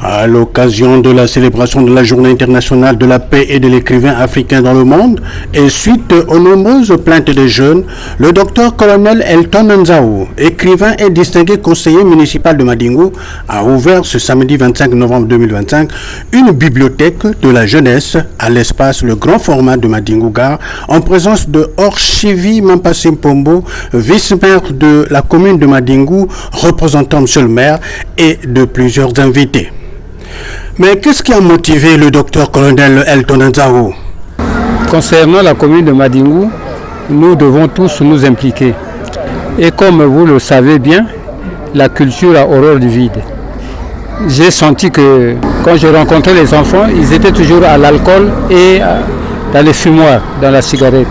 À l'occasion de la célébration de la Journée internationale de la paix et de l'écrivain africain dans le monde, et suite aux nombreuses plaintes des jeunes, le docteur-colonel Elton Nzaou, écrivain et distingué conseiller municipal de Madingu, a ouvert ce samedi 25 novembre 2025 une bibliothèque de la jeunesse à l'espace Le Grand Format de Madingu Gare, en présence de Orchivi Mampassim Pombo, vice-maire de la commune de Madingu, représentant monsieur le maire, et de plusieurs invités. Mais qu'est-ce qui a motivé le docteur-colonel Elton Nzaou? Concernant la commune de Madingu, nous devons tous nous impliquer. Et comme vous le savez bien, la culture a horreur du vide. J'ai senti que quand je rencontrais les enfants, ils étaient toujours à l'alcool et dans les fumoirs, dans la cigarette.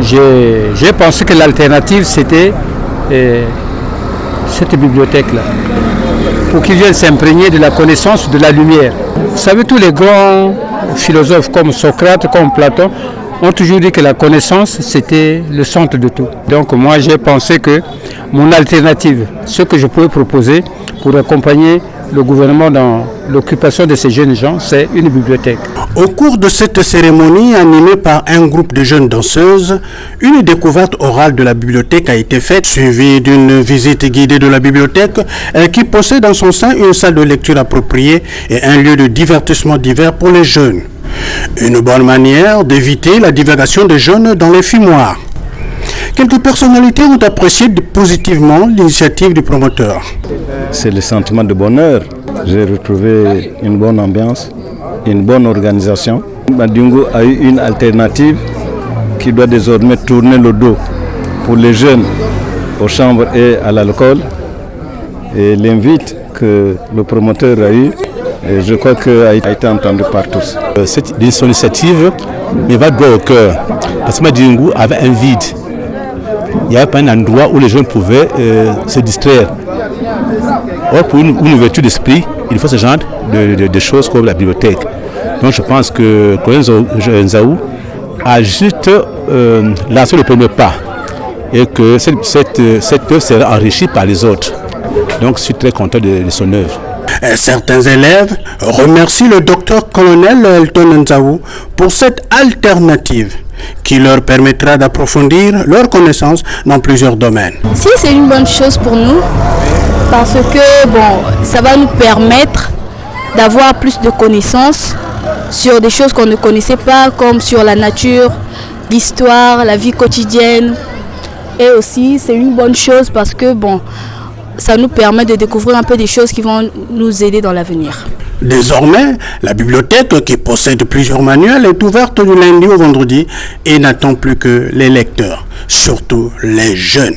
J'ai pensé que l'alternative, c'était cette bibliothèque-là, pour qu'ils viennent s'imprégner de la connaissance de la lumière. Vous savez, tous les grands philosophes comme Socrate, comme Platon, ont toujours dit que la connaissance, c'était le centre de tout. Donc moi, j'ai pensé que mon alternative, ce que je pouvais proposer pour accompagner le gouvernement dans l'occupation de ces jeunes gens, c'est une bibliothèque. Au cours de cette cérémonie animée par un groupe de jeunes danseuses, une découverte orale de la bibliothèque a été faite, suivie d'une visite guidée de la bibliothèque qui possède dans son sein une salle de lecture appropriée et un lieu de divertissement divers pour les jeunes. Une bonne manière d'éviter la divagation des jeunes dans les fumoirs. Quelques personnalités ont apprécié positivement l'initiative du promoteur. C'est le sentiment de bonheur. J'ai retrouvé une bonne ambiance, une bonne organisation. Madingu a eu une alternative qui doit désormais tourner le dos pour les jeunes aux chambres et à l'alcool. Et l'invite que le promoteur a eu, je crois qu'elle a été entendue par tous. Cette initiative me va droit au cœur parce que Madingu avait un vide. Il n'y avait pas un endroit où les jeunes pouvaient se distraire. Or, pour une ouverture d'esprit, il faut ce genre de choses comme la bibliothèque. Donc je pense que Colonel Nzaou a juste lancé le premier pas et que cette œuvre sera enrichie par les autres. Donc je suis très content de son œuvre. Certains élèves remercient le docteur-colonel Elton Nzaou pour cette alternative qui leur permettra d'approfondir leurs connaissances dans plusieurs domaines. Si, c'est une bonne chose pour nous parce que ça va nous permettre d'avoir plus de connaissances sur des choses qu'on ne connaissait pas, comme sur la nature, l'histoire, la vie quotidienne. Et aussi, c'est une bonne chose parce que ça nous permet de découvrir un peu des choses qui vont nous aider dans l'avenir. Désormais, la bibliothèque, qui possède plusieurs manuels, est ouverte du lundi au vendredi et n'attend plus que les lecteurs, surtout les jeunes.